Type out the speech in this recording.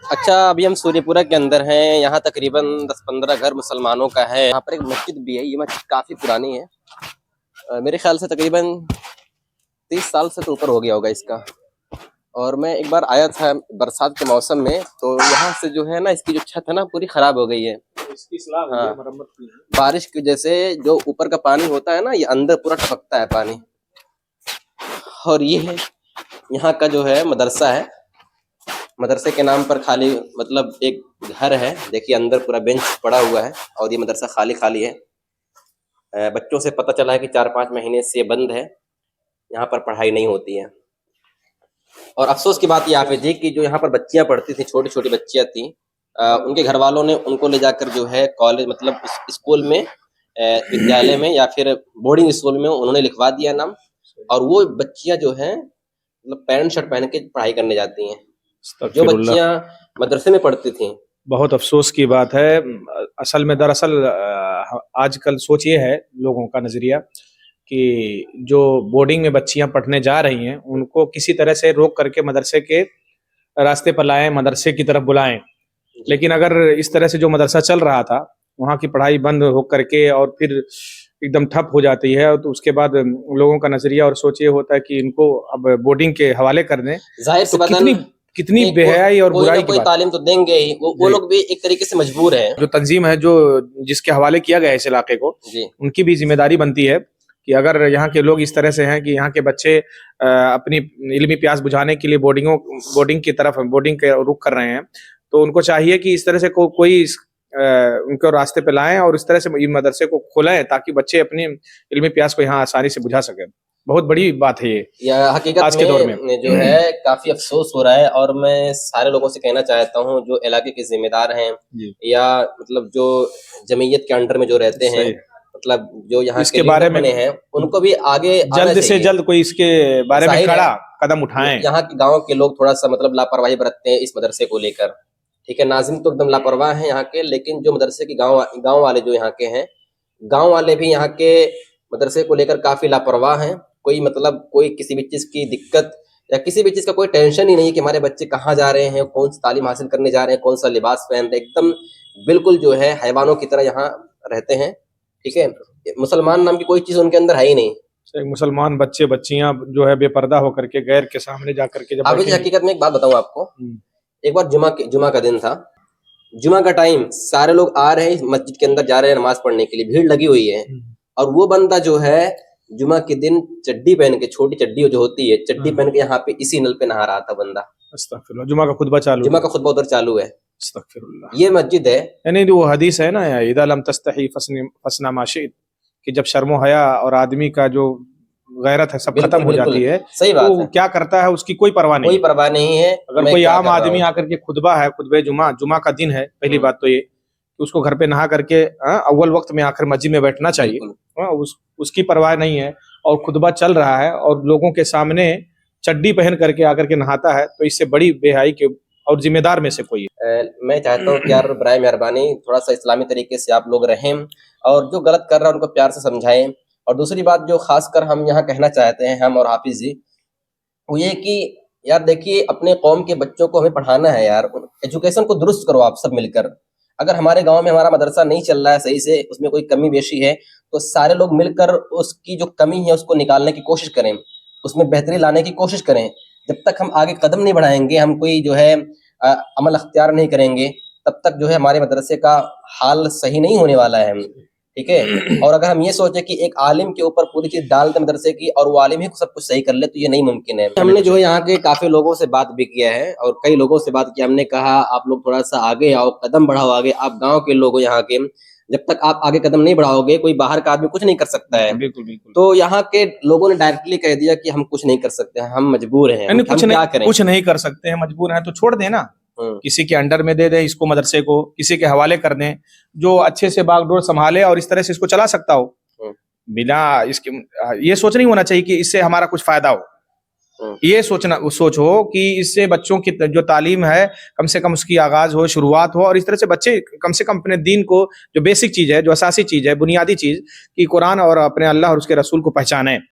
अच्छा, अभी हम सूर्यपुरा के अंदर हैं। यहाँ तकरीबन 10-15 घर मुसलमानों का है। यहाँ पर एक मस्जिद भी है। ये मस्जिद काफ़ी पुरानी है। मेरे ख्याल से तकरीबन 30 साल से तो ऊपर हो गया होगा इसका। और मैं एक बार आया था बरसात के मौसम में, तो यहाँ से जो है ना, इसकी जो छत है ना, पूरी ख़राब हो गई है। इसकी इस्लाह हुई है, मरम्मत की है। बारिश की वजह से जो ऊपर का पानी होता है ना, ये अंदर पूरा टपकता है पानी। और ये है यहाँ का जो है मदरसा है। मदरसे के नाम पर खाली मतलब एक घर है। देखिए अंदर पूरा बेंच पड़ा हुआ है और ये मदरसा खाली खाली है। बच्चों से पता चला है कि 4-5 महीने से ये बंद है। यहाँ पर पढ़ाई नहीं होती है। और अफसोस की बात यहाँ पे थी कि जो यहाँ पर बच्चियाँ पढ़ती थी, छोटी छोटी बच्चियाँ थी, उनके घर वालों ने उनको ले जाकर जो है कॉलेज मतलब स्कूल में, विद्यालय में या फिर बोर्डिंग स्कूल में उन्होंने लिखवा दिया नाम। और वो बच्चियाँ जो हैं मतलब पैंट शर्ट पहन के पढ़ाई करने जाती हैं, जो बच्चियाँ मदरसे में पढ़ती थी। बहुत अफसोस की बात है। असल में दरअसल आजकल सोच ये है लोगों का नजरिया कि जो बोर्डिंग में बच्चियां पढ़ने जा रही हैं उनको किसी तरह से रोक करके मदरसे के रास्ते पर लाएं, मदरसे की तरफ बुलाएं। लेकिन अगर इस तरह से जो मदरसा चल रहा था वहाँ की पढ़ाई बंद हो करके और फिर एकदम ठप हो जाती है, तो उसके बाद लोगों का नजरिया और सोच ये होता है कि इनको अब बोर्डिंग के हवाले कर दें। जाहिर सी बात है, कितनी बेहयाई और बुराई की कोई बात। तालीम तो देंगे ही। वो लोग भी एक तरीके से मजबूर हैं। जो तंजीम है जो जिसके हवाले किया गया है इस इलाके को, उनकी भी जिम्मेदारी बनती है कि अगर यहाँ के लोग इस तरह से हैं कि यहाँ के बच्चे अपनी इल्मी प्यास बुझाने के लिए बोर्डिंग के रुख कर रहे हैं, तो उनको चाहिए कि इस तरह से कोई उनको रास्ते पे लाएं और इस तरह से मदरसे को खोलें ताकि बच्चे अपनी इल्मी प्यास को यहाँ आसानी से बुझा सकें। बहुत बड़ी बात है ये हकीकत आज के दौर में जो है काफी अफसोस हो रहा है। और मैं सारे लोगों से कहना चाहता हूँ जो इलाके के जिम्मेदार हैं या मतलब जो जमीयत के अंडर में जो रहते हैं, मतलब जो यहाँ के लीडर बने हैं, उनको भी आगे जल्द से जल्द कोई इसके बारे में कड़ा कदम उठाएं। यहाँ के गाँव के लोग थोड़ा सा मतलब लापरवाही बरतते हैं इस मदरसे को लेकर। ठीक है, नाज़िम तो एकदम लापरवाह हैं यहाँ के, लेकिन जो मदरसे के गाँव वाले जो यहाँ के हैं, गाँव वाले भी यहाँ के मदरसे को लेकर काफी लापरवाह हैं। कोई मतलब कोई किसी भी चीज़ की दिक्कत या किसी भी चीज़ का कोई टेंशन ही नहीं कि हमारे बच्चे कहाँ जा रहे हैं, कौन सी तालीम हासिल करने जा रहे हैं, कौन सा लिबास पहन रहे हैं। एकदम बिल्कुल जो है हैवानों की तरह यहाँ रहते हैं। ठीक है, मुसलमान नाम की कोई चीज़ उनके अंदर है ही नहीं। मुसलमान बच्चे बच्चियां जो है बेपर्दा होकर के गैर के सामने जा करके जब हकीकत में एक बात बताऊँ आपको, एक बार जुमा का दिन था। जुमा का टाइम, सारे लोग आ रहे हैं मस्जिद के अंदर, जा रहे हैं नमाज पढ़ने के लिए, भीड़ लगी हुई है। और वो बंदा जो है जुमा के दिन चड्डी पहन के, छोटी चड्डी जो होती है, चड्डी पहन के यहाँ पे इसी नल पे नहा रहा था बंदा। अस्तगफिरुल्लाह, जुमा का खुतबा उधर चालू है। अस्तगफिरुल्लाह, ये मस्जिद है। यानी वो हदीस है ना, इदा लम तस्तही फसना माशिद, कि जब शर्मो हया और आदमी का जो गैरत है सब खत्म हो जाती है, सही बात तो है। क्या करता है उसकी कोई परवाह नहीं है। अगर कोई आम आदमी आकर के खुतबा है, खुतबे जुमा का दिन है, पहली बात तो ये कि उसको घर पे नहा करके अव्वल वक्त में आकर मस्जिद में बैठना चाहिए। उसकी परवाह नहीं है और खुतबा चल रहा है और लोगों के सामने चड्डी पहन करके आकर के नहाता है, तो इससे बड़ी बेहाई के और जिम्मेदार में से कोई है। मैं चाहता हूँ कि यार बराए मेहरबानी थोड़ा सा इस्लामी तरीके से आप लोग रहें और जो गलत कर रहा है उनको प्यार से समझाएं। और दूसरी बात जो खासकर हम यहाँ कहना चाहते हैं, हम और हाफिज जी, वो ये कि यार देखिए अपने कौम के बच्चों को हमें पढ़ाना है यार, एजुकेशन को दुरुस्त करो आप सब मिलकर। अगर हमारे गांव में हमारा मदरसा नहीं चल रहा है सही से, उसमें कोई कमी बेशी है, तो सारे लोग मिलकर उसकी जो कमी है उसको निकालने की कोशिश करें, उसमें बेहतरी लाने की कोशिश करें। जब तक हम आगे कदम नहीं बढ़ाएंगे, हम कोई जो है अमल अख्तियार नहीं करेंगे, तब तक जो है हमारे मदरसे का हाल सही नहीं होने वाला है। ठीक है, और अगर हम ये सोचे कि एक आलिम के ऊपर पूरी चीज डाल दे मदरसे की और वो आलिम ही सब कुछ सही कर ले, तो ये नहीं मुमकिन है। हमने जो है यहाँ के काफी लोगों से बात भी किया है और कई लोगों से बात किया, हमने कहा आप लोग थोड़ा सा आगे आओ, कदम बढ़ाओ आगे। आप गाँव के लोग यहाँ के, जब तक आप आगे कदम नहीं बढ़ाओगे कोई बाहर का आदमी कुछ नहीं कर सकता है। बिल्कुल। तो यहाँ के लोगों ने डायरेक्टली कह दिया कि हम कुछ नहीं कर सकते हैं, हम मजबूर हैं, हम क्या करें। कुछ नहीं कर सकते हैं, मजबूर हैं तो छोड़ देना, किसी के अंडर में दे दें इसको, मदरसे को किसी के हवाले कर दें जो अच्छे से बागडोर संभाले और इस तरह से इसको चला सकता हो। बिना इसके ये सोच नहीं होना चाहिए कि इससे हमारा कुछ फायदा हो। ये सोचो कि इससे बच्चों की जो तालीम है कम से कम उसकी आगाज हो, शुरुआत हो, और इस तरह से बच्चे कम से कम अपने दीन को, जो बेसिक चीज है, जो असासी चीज है, बुनियादी चीज, कि कुरान और अपने अल्लाह और उसके रसूल को पहचाने।